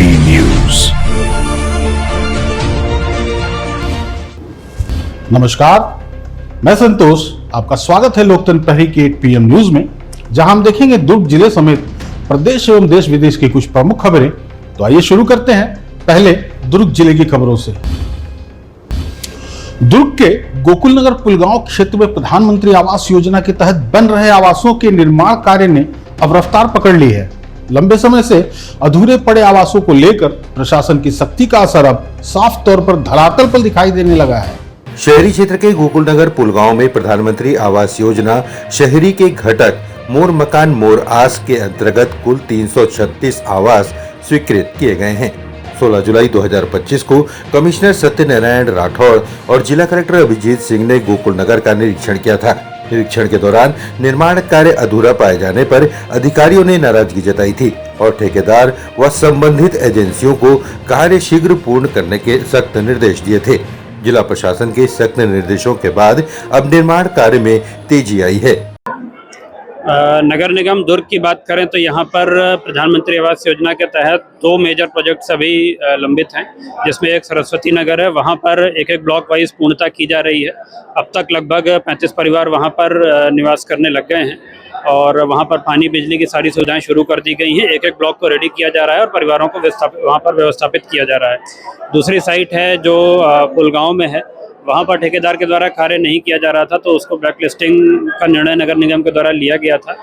AP news. नमस्कार, मैं संतोष, आपका स्वागत है लोकतंत्र प्रहरी के 8 PM न्यूज में, जहां हम देखेंगे दुर्ग जिले समेत प्रदेश एवं देश विदेश की कुछ प्रमुख खबरें। तो आइए शुरू करते हैं पहले दुर्ग जिले की खबरों से। दुर्ग के गोकुल नगर पुलगांव क्षेत्र में प्रधानमंत्री आवास योजना के तहत बन रहे आवासों के निर्माण कार्य ने अब रफ्तार पकड़ ली है। लंबे समय से अधूरे पड़े आवासों को लेकर प्रशासन की सख्ती का असर अब साफ तौर पर धरातल पर दिखाई देने लगा है। शहरी क्षेत्र के गोकुल नगर पुलगांव में प्रधानमंत्री आवास योजना शहरी के घटक मोर मकान मोर आस के अंतर्गत कुल 336 आवास स्वीकृत किए गए हैं। 16 जुलाई 2025 को कमिश्नर सत्यनारायण राठौड़ और जिला कलेक्टर अभिजीत सिंह ने गोकुल नगर का निरीक्षण किया था। निरीक्षण के दौरान निर्माण कार्य अधूरा पाए जाने पर अधिकारियों ने नाराजगी जताई थी और ठेकेदार व संबंधित एजेंसियों को कार्य शीघ्र पूर्ण करने के सख्त निर्देश दिए थे। जिला प्रशासन के सख्त निर्देशों के बाद अब निर्माण कार्य में तेजी आई है। नगर निगम दुर्ग की बात करें तो यहाँ पर प्रधानमंत्री आवास योजना के तहत 2 मेजर प्रोजेक्ट्स अभी लंबित हैं, जिसमें एक सरस्वती नगर है। वहाँ पर एक ब्लॉक वाइज पूर्णता की जा रही है। अब तक लगभग 35 परिवार वहाँ पर निवास करने लग गए हैं और वहाँ पर पानी बिजली की सारी सुविधाएं शुरू कर दी गई हैं। एक ब्लॉक को रेडी किया जा रहा है और परिवारों को वहाँ पर व्यवस्थापित किया जा रहा है। दूसरी साइट है जो पुलगांव में है, वहाँ पर ठेकेदार के द्वारा कार्य नहीं किया जा रहा था, तो उसको ब्लैक लिस्टिंग का निर्णय नगर निगम के द्वारा लिया गया था।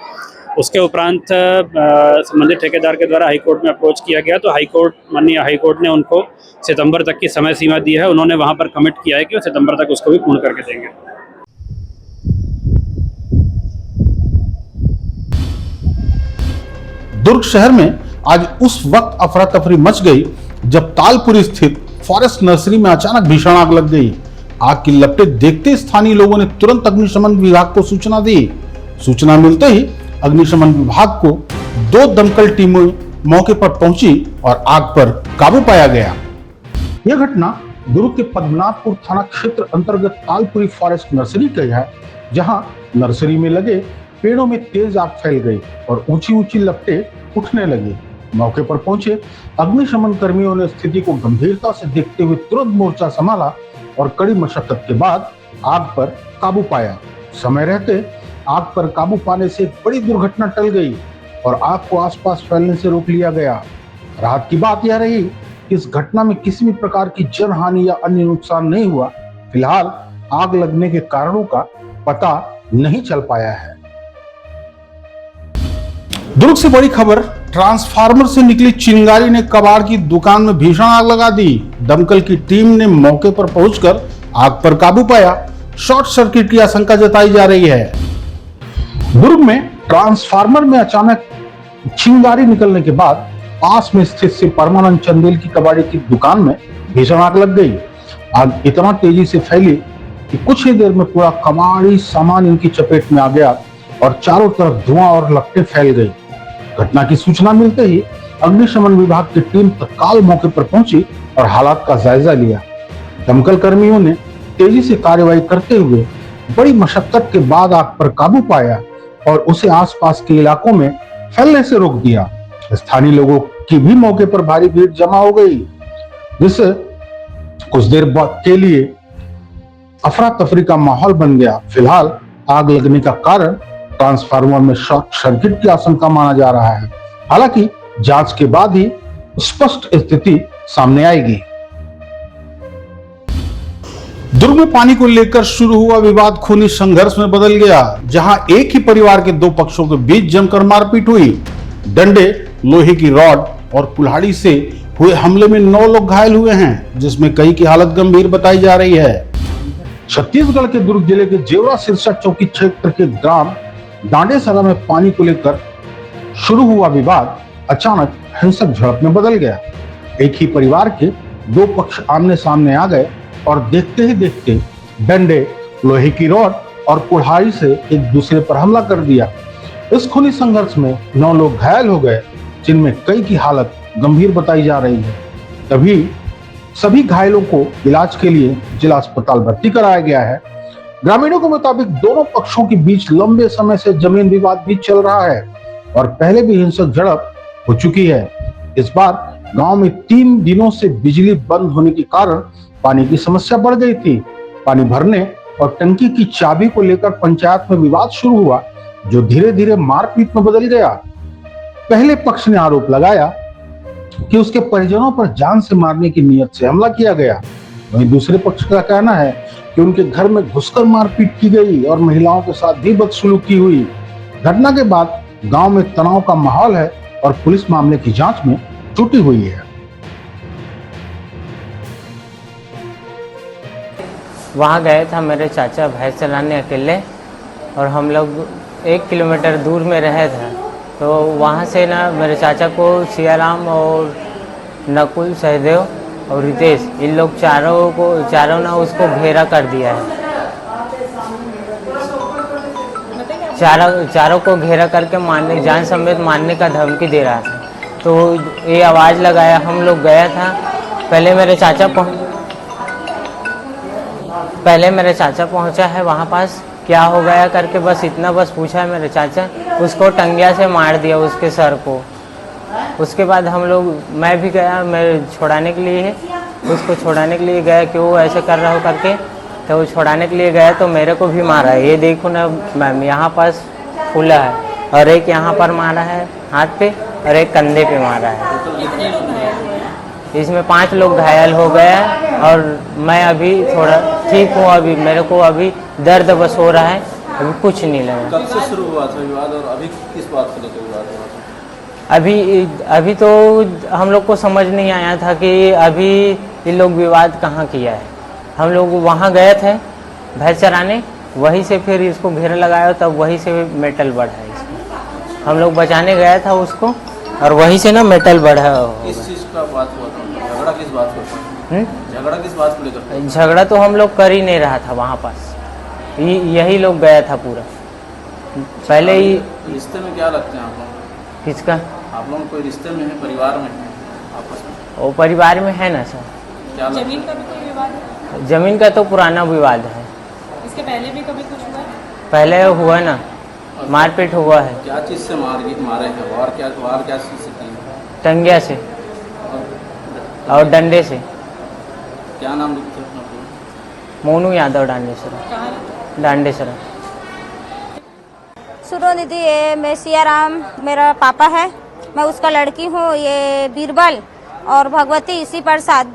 उसके उपरांत संबंधित ठेकेदार के द्वारा हाईकोर्ट में अप्रोच किया गया, तो माननीय हाईकोर्ट ने उनको सितंबर तक की समय सीमा दी है। उन्होंने वहाँ पर कमिट किया है कि वो सितंबर तक उसको भी पूर्ण करके देंगे। दुर्ग शहर में आज उस वक्त अफरा तफरी मच गई जब तालपुरी स्थित फॉरेस्ट नर्सरी में अचानक भीषण आग लग गई। आग की लपटें देखते स्थानीय लोगों ने तुरंत अग्निशमन विभाग को सूचना दी। सूचना मिलते ही अग्निशमन विभाग को 2 दमकल टीमें मौके पर पहुंची और आग पर काबू पाया गया। यह घटना दुर्ग के पद्मनाभपुर थाना क्षेत्र अंतर्गत तालपुरी फॉरेस्ट नर्सरी का है, जहां नर्सरी में लगे पेड़ों में तेज आग फैल गई और ऊंची ऊंची लपटें उठने लगी। मौके पर पहुंचे अग्निशमन कर्मियों ने स्थिति को गंभीरता से देखते हुए तुरंत मोर्चा संभाला और कड़ी मशक्कत के बाद आग पर काबू पाया। समय रहते आग पर काबू पाने से एक बड़ी दुर्घटना टल गई और आग को आसपास फैलने से रोक लिया गया। राहत की बात यह रही कि इस घटना में किसी भी प्रकार की जनहानि या अन्य नुकसान नहीं हुआ। फिलहाल आग लगने के कारणों का पता नहीं चल पाया है। दुर्ग से बड़ी खबर, ट्रांसफार्मर से निकली चिंगारी ने कबाड़ की दुकान में भीषण आग लगा दी। दमकल की टीम ने मौके पर पहुंचकर आग पर काबू पाया। शॉर्ट सर्किट की आशंका जताई जा रही है। दुर्ग में ट्रांसफार्मर में अचानक चिंगारी निकलने के बाद पास में स्थित से परमानंद चंदेल की कबाड़ी की दुकान में भीषण आग लग गई। आग इतना तेजी से फैली कि कुछ ही देर में पूरा कबाड़ी सामान इनकी चपेट में आ गया और चारों तरफ धुआं और लपटें फैल गई। घटना की सूचना मिलते ही अग्निशमन विभाग की टीम तत्काल मौके पर पहुंची और हालात का जायजा लिया। दमकल कर्मियों ने तेजी से कार्रवाई करते हुए बड़ी मशक्कत के बाद आग पर काबू पाया और उसे आसपास के इलाकों में फैलने से रोक दिया। स्थानीय लोगों की भी मौके पर भारी भीड़ जमा हो गई, जिससे कुछ देर के लिए अफरा तफरी का माहौल बन गया। फिलहाल आग लगने का कारण ट्रांसफार्मर में शॉर्ट सर्किट की आशंका माना जा रहा है। हालांकि जांच के बाद ही स्पष्ट स्थिति सामने आएगी। दुर्ग में पानी को लेकर शुरू हुआ विवाद खूनी संघर्ष में बदल गया, जहां एक ही परिवार के 2 पक्षों के बीच जमकर मारपीट हुई। डंडे, लोहे की रॉड और कुल्हाड़ी से हुए हमले में 9 लोग घायल हुए हैं, जिसमें कई की हालत गंभीर बताई जा रही है। छत्तीसगढ़ के दुर्ग जिले के जेवरा सिरसा चौकी क्षेत्र के ग्राम डांडेसरा में पानी को लेकर शुरू हुआ विवाद अचानक हिंसक झड़प में बदल गया। एक ही परिवार के 2 पक्ष आमने सामने आ गए और देखते ही देखते डंडे, लोहे की रॉड और कुल्हाड़ी से एक दूसरे पर हमला कर दिया। इस खूनी संघर्ष में 9 लोग घायल हो गए, जिनमें कई की हालत गंभीर बताई जा रही है। तभी सभी घायलों को इलाज के लिए जिला अस्पताल भर्ती कराया गया है। ग्रामीणों के मुताबिक दोनों पक्षों के बीच लंबे समय से जमीन विवाद भी चल रहा है और पहले भी हिंसक झड़प हो चुकी है। इस बार गांव में 3 दिनों से बिजली बंद होने के कारण पानी की समस्या बढ़ गई थी। पानी भरने और टंकी की चाबी को लेकर पंचायत में विवाद शुरू हुआ, जो धीरे धीरे मारपीट में बदल गया। पहले पक्ष ने आरोप लगाया कि उसके परिजनों पर जान से मारने की नीयत से हमला किया गया। वहीं दूसरे पक्ष का कहना है कि उनके घर में घुसकर मारपीट की गई और महिलाओं के साथ भी बदसलूकी हुई। घटना के बाद गांव में तनाव का माहौल है और पुलिस मामले की जांच में जुटी हुई है। वहाँ गए था मेरे चाचा भैंस चलाने अकेले, और हम लोग 1 किलोमीटर दूर में रहे थे। तो वहाँ से ना मेरे चाचा को सियाराम और नकुल, सहदेव और रितेश, इन लोग चारों ना उसको घेरा कर दिया है। चारों को घेरा करके मारने, जान समेत मारने का धमकी दे रहा था। तो ये आवाज़ लगाया, हम लोग गया था। पहले मेरे चाचा पहुंचा है वहाँ पास, क्या हो गया करके बस इतना पूछा है मेरे चाचा। उसको टंगिया से मार दिया, उसके सर को। उसके बाद हम लोग, मैं भी गया, मैं छुड़ाने के लिए, उसको छुड़ाने के लिए गया कि वो ऐसे कर रहा हो करके। तो वो छुड़ाने के लिए गया तो मेरे को भी मारा है। ये देखो ना मैम, यहाँ पास फूला है, और एक यहाँ पर मारा है हाथ पे, और एक कंधे पे मारा है। इसमें 5 लोग घायल हो गए हैं, और मैं अभी थोड़ा ठीक हूँ। अभी मेरे को अभी दर्द बस हो रहा है, अभी कुछ नहीं लगा। कब से शुरू हुआ था विवाद और अभी किस बात को लेकर विवाद हुआ था? अभी तो हम लोग को समझ नहीं आया था कि अभी ये लोग विवाद कहाँ किया है। हम लोग वहाँ गए थे भैंस चराने, वहीं से फिर इसको घेरा लगाया, तब वहीं से मेटल बढ़ा है इसको। हम लोग बचाने गया था उसको, और वहीं से ना मेटल बढ़ा। किस चीज़ का बात हुआ था? झगड़ा किस बात को? झगड़ा किस बात को लेकर? झगड़ा तो हम लोग कर ही नहीं रहा था वहाँ पास, यही लोग गया था पूरा। पहले ही रिश्ते में क्या लगते हैं आप लोग? किसका? आप लोग कोई रिश्ते में है, परिवार में है आपस में? वो परिवार में है ना सर। क्या जमीन का भी कोई विवाद है? जमीन का तो पुराना विवाद है। इसके पहले भी कभी कुछ हुआ है? पहले हुआ ना, मारपीट हुआ है। क्या चीज़ से मारे हैं? वार क्या चीज़ से की? टंगिया से और डंडे से। क्या नाम लिखते हैं अपना? मोनू यादव डांडेसरा। कहाँ? डांडेसरा। सुनो दीदी, ये मैं सियाराम मेरा पापा है, मैं उसका लड़की हूँ। ये बीरबल और भगवती, इसी प्रसाद,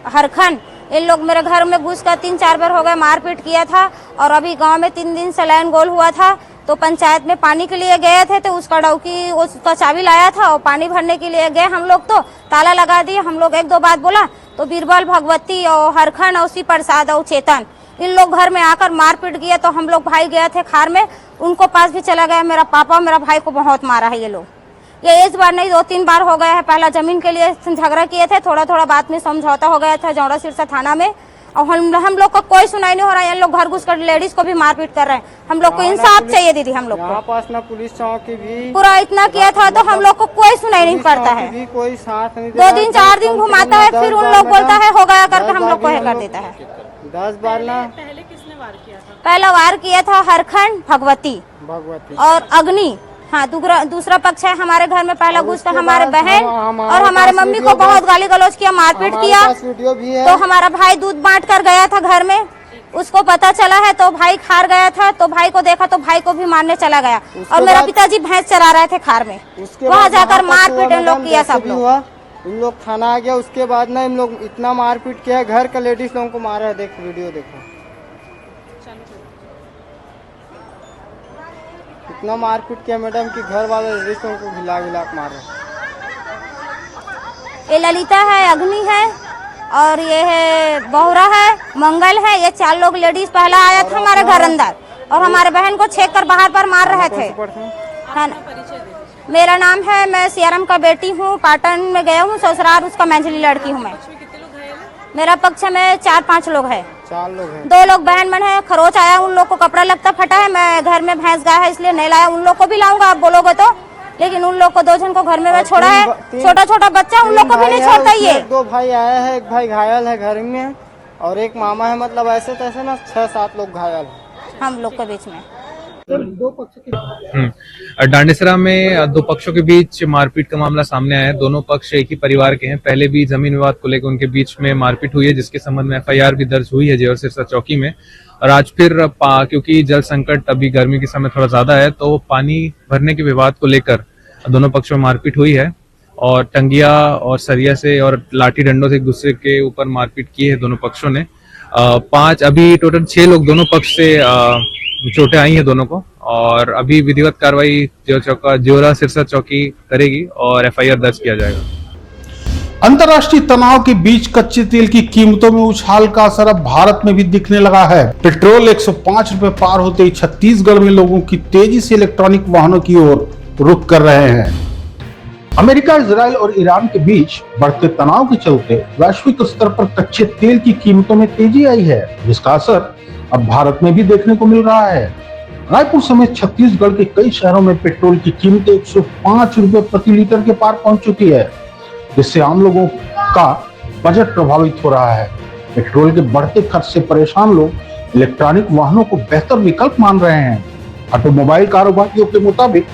हरखन, इन लोग मेरे घर में घुस कर 3-4 बार हो गए, मारपीट किया था। और अभी गांव में 3 दिन से लाइन गोल हुआ था, तो पंचायत में पानी के लिए गए थे, तो उसका डौकी, उसका चाबी लाया था, और पानी भरने के लिए गए हम लोग, तो ताला लगा दिए। हम लोग 1-2 बात बोला, तो बीरबल, भगवती और हरखन और उसी प्रसाद और चेतन, इन लोग घर में आकर मारपीट किया। तो हम लोग भाई गए थे खार में, उनको पास भी चला गया। मेरा पापा और मेरा भाई को बहुत मारा है ये लोग। ये एक बार नहीं, 2-3 बार हो गया है। पहला जमीन के लिए झगड़ा किए थे, थोड़ा बात में समझौता हो गया था जौड़ा सिरसा थाना में, और हम लोग को कोई सुनाई नहीं हो रहा है। ये लोग घर घुस कर लेडीज को भी मारपीट कर रहे हैं। हम लोग को इंसाफ चाहिए दीदी। हम लोग को पास ना पुलिस चौकी भी पूरा इतना किया था, तो हम लोग को कोई सुनाई नहीं करता है। कोई साथ नहीं 2 दिन 4 दिन घुमाता है, फिर उन लोग बोलता है हो गया करके हम लोग को ये कर देता है। 10 बार ना। पहले किसने वार किया था? पहला वार किया था हरखंड, भगवती और अग्नि। हाँ, दूसरा पक्ष है हमारे घर में पहला घुस कर हमारे बहन और हमारे मम्मी को बहुत गाली गलौज किया, मारपीट किया। तो हमारा भाई दूध बांट कर गया था घर में, उसको पता चला है, तो भाई खार गया था, तो भाई को देखा तो भाई को भी मारने चला गया। और मेरा पिताजी भैंस चरा रहे थे खार में, वहाँ जाकर मारपीट इन लोग किया सब लोग। इन लोग थाना आ गया, उसके बाद ना इन लोग इतना मारपीट किया, घर का लेडीज लोगों को मारा है। देख वीडियो देखो, इतना मारपीट किया मैडम कि घर वाले लेडीज लोगों को घिला के मार रहे। ये ललिता है, अग्नि है, और ये है बहुरा है, मंगल है। ये 4 लोग लेडीज पहला आया था हमारे घर अंदर, और हमारे बहन को छेक कर बाहर पर मार रहे थे। मेरा नाम है, मैं सियाराम का बेटी हूँ, पाटन में गया हूँ ससुराल, उसका मंझली लड़की हूँ मैं। मेरा पक्ष में 4-5 लोग है। 4 लोग हैं। 2 लोग बहन मन है, खरोच आया, उन लोग को कपड़ा लगता फटा है। मैं घर में भैंस गाय है इसलिए नहीं लाया, उन लोग को भी लाऊंगा आप बोलोगे तो। लेकिन उन लोग को 2 जन को घर में मैं छोड़ा है, छोटा बच्चा, उन लोग को भी नहीं छोड़ता। ये 2 भाई आए हैं, एक भाई घायल है घर में, और एक मामा है। मतलब ऐसे तैसे ना 6-7 लोग घायल है हम लोग के बीच में। डांडेसरा में दो पक्षों के बीच मारपीट का मामला सामने आया है। दोनों पक्ष एक ही परिवार के हैं। पहले भी जमीन विवाद को लेकर उनके बीच में मारपीट हुई है, जिसके संबंध में एफआईआर भी दर्ज हुई है जेवर सिरसा चौकी में। और आज फिर क्योंकि जल संकट अभी गर्मी के समय थोड़ा ज्यादा है, तो पानी भरने के विवाद को लेकर दोनों पक्षों में मारपीट हुई है और टंगिया और सरिया से और लाठी डंडों से एक दूसरे के ऊपर मारपीट की है दोनों पक्षों ने। अभी टोटल 6 लोग दोनों पक्ष से चोटें आई हैं दोनों को, और अभी विधिवत कार्रवाई जेवरा सिरसा चौकी करेगी और एफआईआर दर्ज किया जाएगा। अंतर्राष्ट्रीय तनाव के बीच कच्चे तेल की कीमतों में उछाल का असर अब भारत में भी दिखने लगा है। पेट्रोल 105 रुपए पार होते ही छत्तीसगढ़ में लोगों की तेजी से इलेक्ट्रॉनिक वाहनों की ओर रुख कर रहे हैं। अमेरिका, इजराइल और ईरान के बीच बढ़ते तनाव के चलते वैश्विक स्तर पर कच्चे तेल की कीमतों में तेजी आई है, जिसका असर अब भारत में भी देखने को मिल रहा है। रायपुर समेत छत्तीसगढ़ के कई शहरों में पेट्रोल की कीमतें 105 रुपए प्रति लीटर के पार पहुंच चुकी है, जिससे आम लोगों का बजट प्रभावित हो रहा है। पेट्रोल के बढ़ते खर्च से परेशान लोग इलेक्ट्रॉनिक वाहनों को बेहतर विकल्प मान रहे हैं। ऑटोमोबाइल कारोबारियों के मुताबिक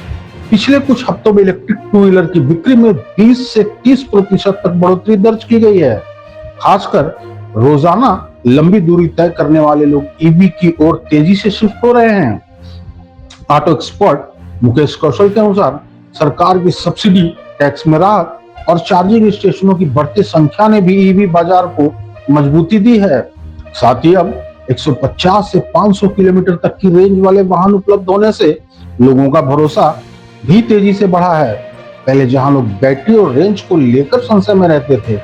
पिछले कुछ हफ्तों में इलेक्ट्रिक टू व्हीलर की बिक्री में 20 से 30% तक बढ़ोतरी दर्ज की गई है। खासकर रोजाना लंबी दूरी तय करने वाले लोग ईवी की ओर तेजी से शिफ्ट हो रहे हैं। ऑटो एक्सपर्ट मुकेश कौशल के अनुसार सरकार की सब्सिडी, टैक्स में राहत और चार्जिंग स्टेशनों की बढ़ती संख्या ने भी ईवी बाजार को मजबूती दी है। साथ ही अब 150 से 500 किलोमीटर तक की रेंज वाले वाहन उपलब्ध होने से लोगों का भरोसा भी तेजी से बढ़ा है। पहले जहां लोग बैटरी और रेंज को लेकर संशय में रहते थे,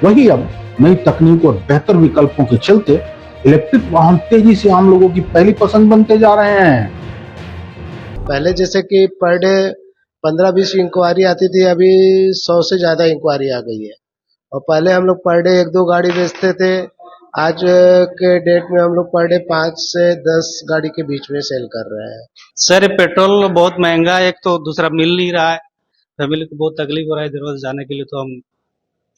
वहीं अब नई तकनीक और बेहतर विकल्पों के चलते इलेक्ट्रिक वाहन तेजी से आम लोगों की पहली पसंद बनते जा रहे हैं। पहले जैसे कि पर डे 15-20 इंक्वायरी आती थी, अभी 100 से ज्यादा इंक्वायरी आ गई है। और पहले हम लोग पर डे 1-2 गाड़ी बेचते थे, आज के डेट में हम लोग पर डे 5 से 10 गाड़ी के बीच में सेल कर रहे हैं। सर पेट्रोल बहुत महंगा है, एक तो दूसरा मिल नहीं रहा है, फैमिली को बहुत तकलीफ हो रहा है इधर उधर जाने के लिए, तो हम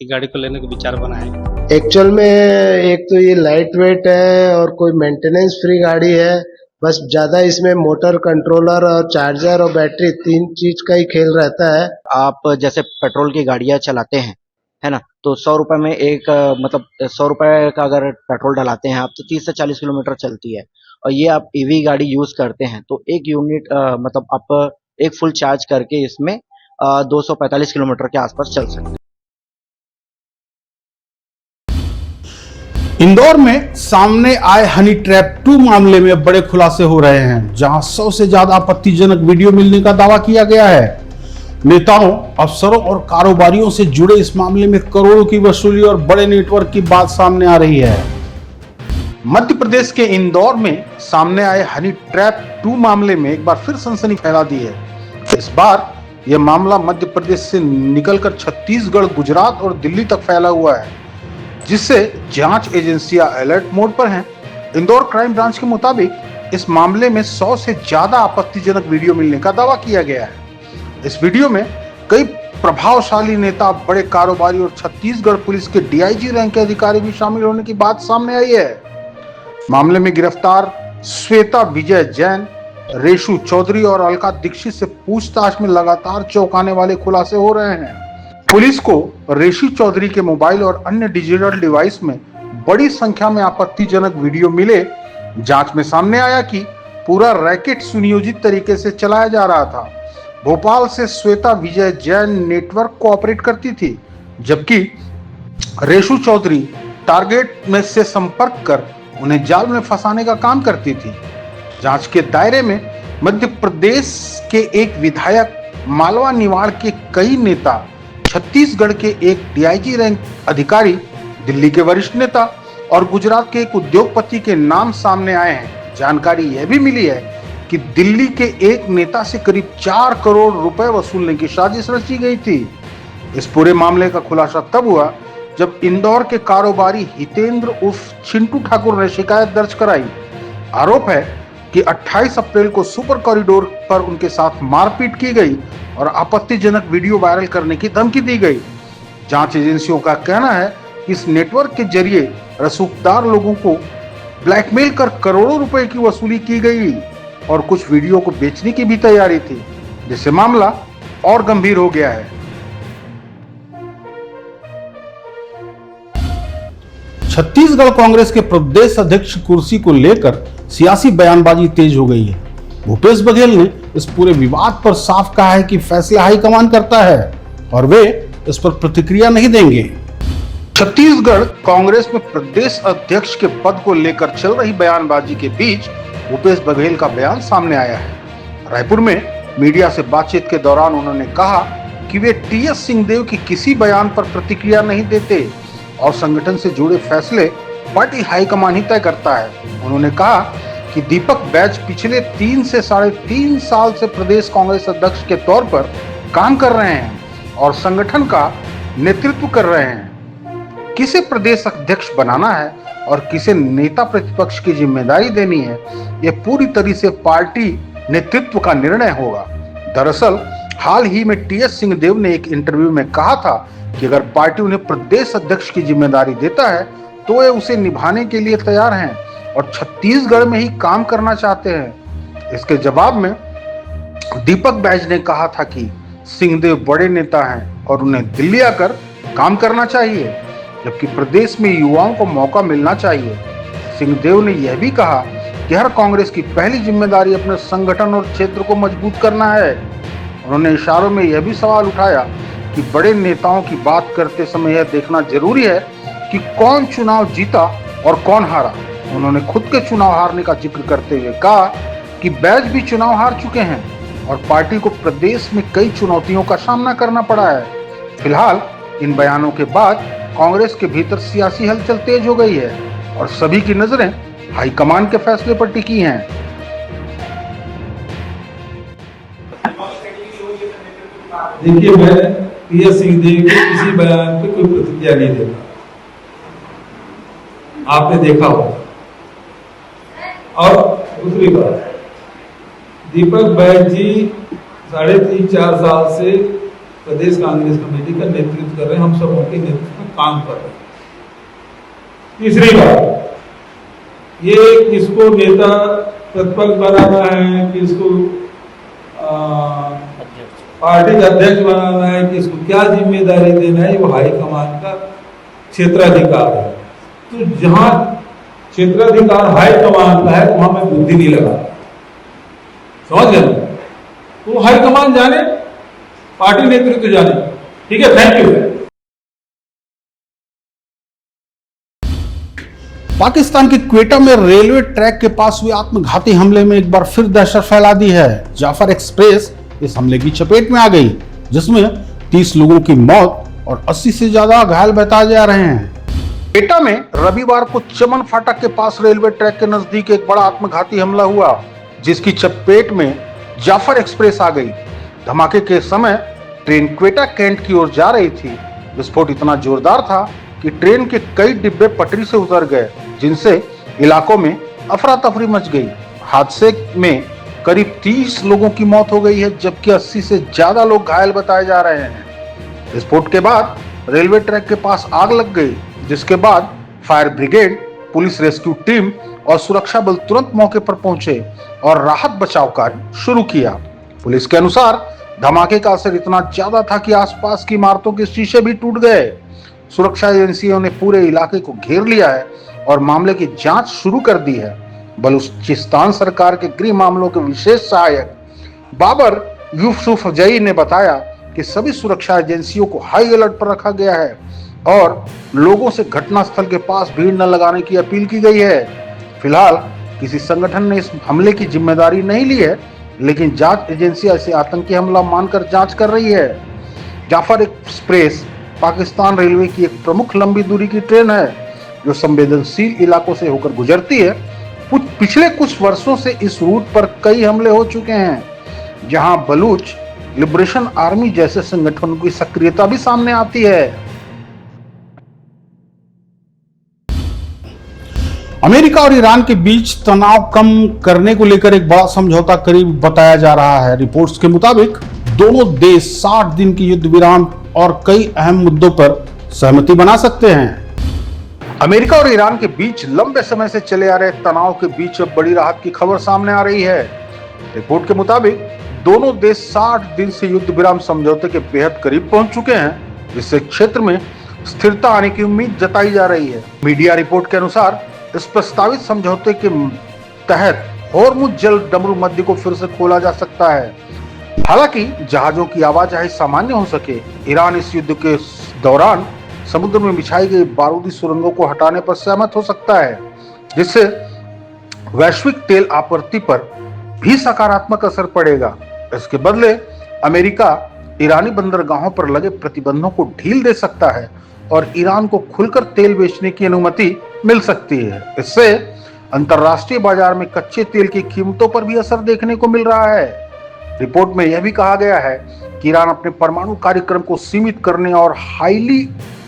ये गाड़ी को लेने का विचार बनाए। एक्चुअल में एक तो ये लाइट वेट है और कोई मेंटेनेंस फ्री गाड़ी है, बस ज्यादा इसमें मोटर कंट्रोलर और चार्जर और बैटरी 3 चीज का ही खेल रहता है। आप जैसे पेट्रोल की गाड़ियां चलाते हैं, है ना, तो 100 रुपए में एक मतलब 100 रुपए का अगर पेट्रोल डलाते हैं आप, तो 30 से 40 किलोमीटर चलती है। और ये आप ईवी गाड़ी यूज करते हैं तो एक यूनिट मतलब आप एक फुल चार्ज करके इसमें 245 किलोमीटर के आसपास चल सकते हैं। इंदौर में सामने आए हनी ट्रैप 2 मामले में बड़े खुलासे हो रहे हैं, जहां 100 से ज्यादा आपत्तिजनक वीडियो मिलने का दावा किया गया है। नेताओं, अफसरों और कारोबारियों से जुड़े इस मामले में करोड़ों की वसूली और बड़े नेटवर्क की बात सामने आ रही है। मध्य प्रदेश के इंदौर में सामने आए हनी ट्रैप 2 मामले में एक बार फिर सनसनी फैला दी है। इस बार यह मामला मध्य प्रदेश से निकलकर छत्तीसगढ़, गुजरात और दिल्ली तक फैला हुआ है, जिससे जांच एजेंसियां अलर्ट मोड पर हैं। इंदौर क्राइम ब्रांच के मुताबिक इस मामले में 100 से ज्यादा आपत्तिजनक वीडियो मिलने का दावा किया गया है। इस वीडियो में कई प्रभावशाली नेता, बड़े कारोबारी और छत्तीसगढ़ पुलिस के डीआईजी रैंक के अधिकारी भी शामिल होने की बात सामने आई है। मामले में गिरफ्तार श्वेता विजय जैन, रेशु चौधरी और अलका दीक्षित से पूछताछ में लगातार चौंकाने वाले खुलासे हो रहे हैं। पुलिस को रेशु चौधरी के मोबाइल और अन्य डिजिटल डिवाइस में बड़ी संख्या में आपत्तिजनक वीडियो मिले। जांच में सामने आया कि पूरा रैकेट सुनियोजित तरीके से चलाया जा रहा था। भोपाल से श्वेता विजय जैन नेटवर्क को ऑपरेट करती थी, जबकि रेशु चौधरी टारगेट में से संपर्क कर उन्हें जाल में फंसाने का काम करती थी। जांच के दायरे में मध्य प्रदेश के एक विधायक, मालवा निवाड़ के कई नेता, छत्तीसगढ़ के एक डीआईजी रैंक अधिकारी, दिल्ली के वरिष्ठ नेता और गुजरात के एक उद्योगपति के नाम सामने आए हैं। जानकारी यह भी मिली है कि दिल्ली के एक नेता से करीब 4 करोड़ रुपए वसूलने की साजिश रची गई थी। इस पूरे मामले का खुलासा तब हुआ जब इंदौर के कारोबारी हितेंद्र उर्फ चिंटू ठाकुर ने शिकायत दर्ज कराई। आरोप है कि 28 अप्रैल को सुपर कॉरिडोर पर उनके साथ मारपीट की गई और आपत्तिजनक वीडियो वायरल करने की धमकी दी गई। जांच एजेंसियों का कहना है कि इस नेटवर्क के जरिए रसूखदार लोगों को ब्लैकमेल कर करोड़ों रुपए की वसूली की गई। और कुछ वीडियो को बेचने की भी तैयारी थी, जिससे मामला और गंभीर हो गया है। छत्तीसगढ़ कांग्रेस के प्रदेश अध्यक्ष कुर्सी को लेकर सियासी बयानबाजी तेज हो गई है। भूपेश बघेल ने इस पूरे विवाद पर साफ कहा है कि फैसला हाईकमान करता है और वे इस पर प्रतिक्रिया नहीं देंगे। छत्तीसगढ़ कांग्रेस में प्रदेश अध्यक्ष के पद को लेकर चल रही बयानबाजी के बीच भूपेश बघेल का बयान सामने आया है। रायपुर में मीडिया से बातचीत के दौरान उन्होंने कहा कि वे टीएस सिंहदेव की किसी बयान पर प्रतिक्रिया नहीं देते और संगठन से जुड़े फैसले पार्टी हाईकमान ही तय करता है। उन्होंने कहा कि दीपक बैज पिछले 3 से 3.5 साल से प्रदेश कांग्रेस अध्यक्ष के तौर पर काम कर रहे हैं और संगठन का नेतृत्व कर रहे हैं। किसे प्रदेश अध्यक्ष बनाना है और किसे नेता प्रतिपक्ष की जिम्मेदारी देनी है, यह पूरी तरह से पार्टी नेतृत्व का निर्णय होगा। दरअसल हाल ही में टीएस सिंहदेव ने एक इंटरव्यू में कहा था कि अगर पार्टी उन्हें प्रदेश अध्यक्ष की जिम्मेदारी देता है तो वे उसे निभाने के लिए तैयार हैं और छत्तीसगढ़ में ही काम करना चाहते हैं। इसके जवाब में दीपक बैज ने कहा था कि सिंहदेव बड़े नेता हैं और उन्हें दिल्ली आकर काम करना चाहिए, जबकि प्रदेश में युवाओं को मौका मिलना चाहिए। सिंहदेव ने यह भी कहा कि हर कांग्रेस की पहली जिम्मेदारी अपने संगठन और क्षेत्र को मजबूत करना है। उन्होंने इशारों में यह भी सवाल उठाया कि बड़े नेताओं की बात करते समय यह देखना जरूरी है कि कौन चुनाव जीता और कौन हारा। उन्होंने खुद के चुनाव हारने का जिक्र करते हुए कहा कि बैज भी चुनाव हार चुके हैं और पार्टी को प्रदेश में कई चुनौतियों का सामना करना पड़ा है। फिलहाल इन बयानों के बाद कांग्रेस के भीतर सियासी हलचल तेज हो गई है और सभी की नजरें हाईकमान के फैसले पर टिकी हैं। देखिए, मैं टीएस सिंहदेव के किसी बयान पे कोई प्रतिक्रिया नहीं देता, आपने देखा होगा। और दूसरी बात, दीपक बैज जी 3.5-4 साल से प्रदेश कांग्रेस कमेटी का नेतृत्व कर रहे हैं, हम सब उनके नेतृत्व में काम कर रहे हैं। तीसरी बात, ये किसको नेता प्रतिपक्ष बनाना है, किसको पार्टी का अध्यक्ष बनाना है, किसको क्या जिम्मेदारी देना है, वो हाईकमान का क्षेत्राधिकार है। तो जहां क्षेत्राधिकार हाईकमान का है वहां मैं बुद्धि नहीं लगाता, समझ गए? तो हाईकमान जाने, पार्टी नेतृत्व जाने। ठीक है, थैंक यू। पाकिस्तान के क्वेटा में रेलवे ट्रैक के पास हुए आत्मघाती हमले में एक बार फिर दहशत फैला दी है। जाफर एक्सप्रेस इस हमले की चपेट में आ गई, जिसमें 30 लोगों की मौत और 80 से ज्यादा घायल बताए जा रहे हैं। क्वेटा में रविवार को चमन फाटक के पास रेलवे ट्रैक के नजदीक एक बड़ा आत्मघाती हमला हुआ, जिसकी चपेट में जाफर एक्सप्रेस आ गई। धमाके के समय ट्रेन क्वेटा कैंट की ओर जा रही थी। विस्फोट इतना जोरदार था कि ट्रेन के कई डिब्बे पटरी से उतर गए, जिनसे इलाकों में अफरा तफरी मच गई। हादसे में करीब 30 लोगों की मौत हो गई है, जबकि 80 से ज्यादा लोग घायल बताए जा रहे हैं। विस्फोट के बाद रेलवे ट्रैक के पास आग लग गई, जिसके बाद fire brigade, police rescue team और सुरक्षा बल तुरंत मौके पर पहुंचे और राहत बचाव कार्य शुरू किया। पुलिस के अनुसार धमाके का असर इतना ज्यादा था कि आसपास की इमारतों के शीशे भी टूट गए। सुरक्षा एजेंसियों ने पूरे इलाके को घेर लिया है और मामले की जांच शुरू कर दी है। बलूचिस्तान सरकार के गृह मामलों के विशेष सहायक बाबर यूसुफ जई ने बताया कि सभी सुरक्षा एजेंसियों को हाई अलर्ट पर रखा गया है और लोगों से घटनास्थल के पास भीड़ न लगाने की अपील की गई है। फिलहाल किसी संगठन ने इस हमले की जिम्मेदारी नहीं ली है, लेकिन जांच एजेंसी इसे आतंकी हमला मानकर जांच कर रही है। जाफर एक्सप्रेस पाकिस्तान रेलवे की एक प्रमुख लंबी दूरी की ट्रेन है, जो संवेदनशील इलाकों से होकर गुजरती है। पिछले कुछ वर्षों से इस रूट पर कई हमले हो चुके हैं, जहां बलूच लिबरेशन आर्मी जैसे संगठनों की सक्रियता भी सामने आती है। अमेरिका और ईरान के बीच तनाव कम करने को लेकर एक बड़ा समझौता करीब बताया जा रहा है। रिपोर्ट्स के मुताबिक दोनों देश 60 दिन की युद्ध विराम और कई अहम मुद्दों पर सहमति बना सकते हैं। अमेरिका और ईरान के बीच लंबे समय से चले आ रहे तनाव के बीच अब बड़ी राहत की खबर सामने आ रही है। रिपोर्ट के मुताबिक दोनों देश 60 दिन से युद्ध विराम समझौते के बेहद करीब पहुंच चुके हैं, जिससे क्षेत्र में स्थिरता आने की उम्मीद जताई जा रही है। मीडिया रिपोर्ट के अनुसार इस प्रस्तावित समझौते के तहत हॉर्मुज जल डमरू मध्य को फिर से खोला जा सकता है। हालांकि जहाजों की आवाजाही सामान्य हो सके, ईरान इस युद्ध के दौरान समुद्र में बिछाई गई बारूदी सुरंगों को हटाने पर सहमत हो सकता है, जिससे वैश्विक तेल आपूर्ति पर भी सकारात्मक असर पड़ेगा। इसके बदले अमेरिका ईरानी बंदरगाहों पर लगे प्रतिबंधों को ढील दे सकता है और ईरान को खुलकर तेल बेचने की अनुमति मिल सकती है। इससे अंतर्राष्ट्रीय बाजार में कच्चे तेल की कीमतों पर भी असर देखने को मिल रहा है। रिपोर्ट में यह भी कहा गया है कि ईरान अपने परमाणु कार्यक्रम को सीमित करने और हाईली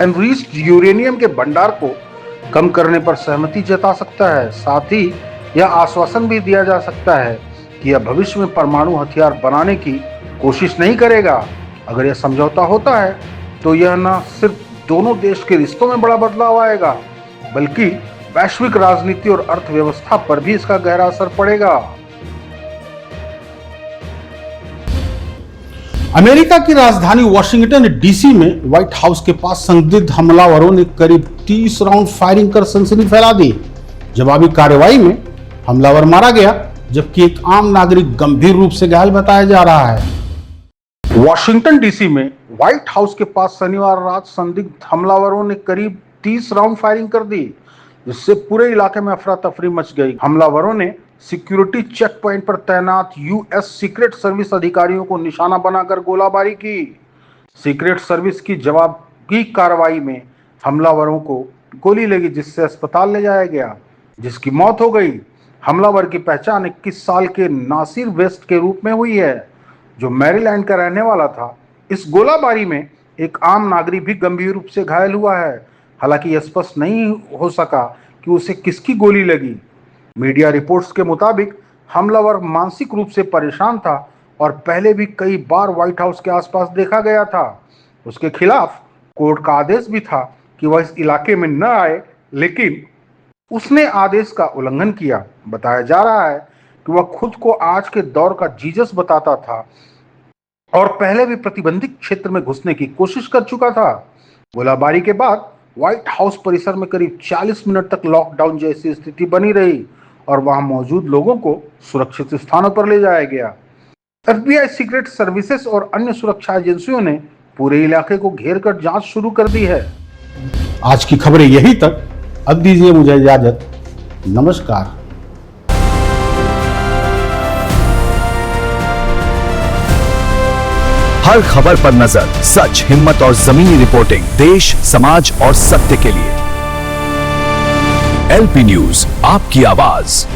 एनरिच्ड यूरेनियम के भंडार को कम करने पर सहमति जता सकता है। साथ ही यह आश्वासन भी दिया जा सकता है कि यह भविष्य में परमाणु हथियार बनाने की कोशिश नहीं करेगा। अगर यह समझौता होता है तो यह न सिर्फ दोनों देश के रिश्तों में बड़ा बदलाव आएगा, बल्कि वैश्विक राजनीति और अर्थव्यवस्था पर भी इसका गहरा असर पड़ेगा। अमेरिका की राजधानी वॉशिंगटन डीसी में व्हाइट हाउस के पास संदिग्ध हमलावरों ने करीब 30 राउंड फायरिंग कर सनसनी फैला दी। जवाबी कार्रवाई में हमलावर मारा गया, जबकि एक आम नागरिक गंभीर रूप से घायल बताया जा रहा है। वॉशिंगटन डीसी में व्हाइट हाउस के पास शनिवार रात संदिग्ध हमलावरों ने करीब 30 राउंड फायरिंग कर दी, जिससे पूरे इलाके में अफरा तफरी मच गई। हमलावरों ने सिक्योरिटी चेक पॉइंट पर तैनात यूएस सीक्रेट सर्विस अधिकारियों को निशाना बनाकर गोलाबारी की। सीक्रेट सर्विस की जवाबी कार्रवाई में हमलावरों को गोली लगी, जिससे अस्पताल ले जाया गया, जिसकी मौत हो गई। हमलावर की पहचान 21 साल के नासिर वेस्ट के रूप में हुई है, जो मैरीलैंड का रहने वाला था। इस गोलाबारी में एक आम नागरिक भी गंभीर रूप से घायल हुआ है। हालांकि यह स्पष्ट नहीं हो सका कि उसे किसकी गोली लगी। मीडिया रिपोर्ट्स के मुताबिक हमलावर मानसिक रूप से परेशान था और पहले भी कई बार व्हाइट हाउस के आसपास देखा गया था। उसके खिलाफ कोर्ट का आदेश भी था कि वह इस इलाके में न आए, लेकिन उसने आदेश का उल्लंघन किया। बताया जा रहा है कि वह खुद को आज के दौर का जीसस बताता था और पहले भी प्रतिबंधित क्षेत्र में घुसने की कोशिश कर चुका था। गोलाबारी के बाद व्हाइट हाउस परिसर में करीब 40 मिनट तक लॉकडाउन जैसी स्थिति बनी रही और वहां मौजूद लोगों को सुरक्षित स्थानों पर ले जाया गया। FBI, सीक्रेट सर्विसेज और अन्य सुरक्षा एजेंसियों ने पूरे इलाके को घेर कर जांच शुरू कर दी है। आज की खबरें यहीं तक। अब दीजिए मुझे इजाजत। नमस्कार। हर खबर पर नजर, सच, हिम्मत और जमीनी रिपोर्टिंग, देश, समाज और सत्य के लिए। LP न्यूज, आपकी आवाज।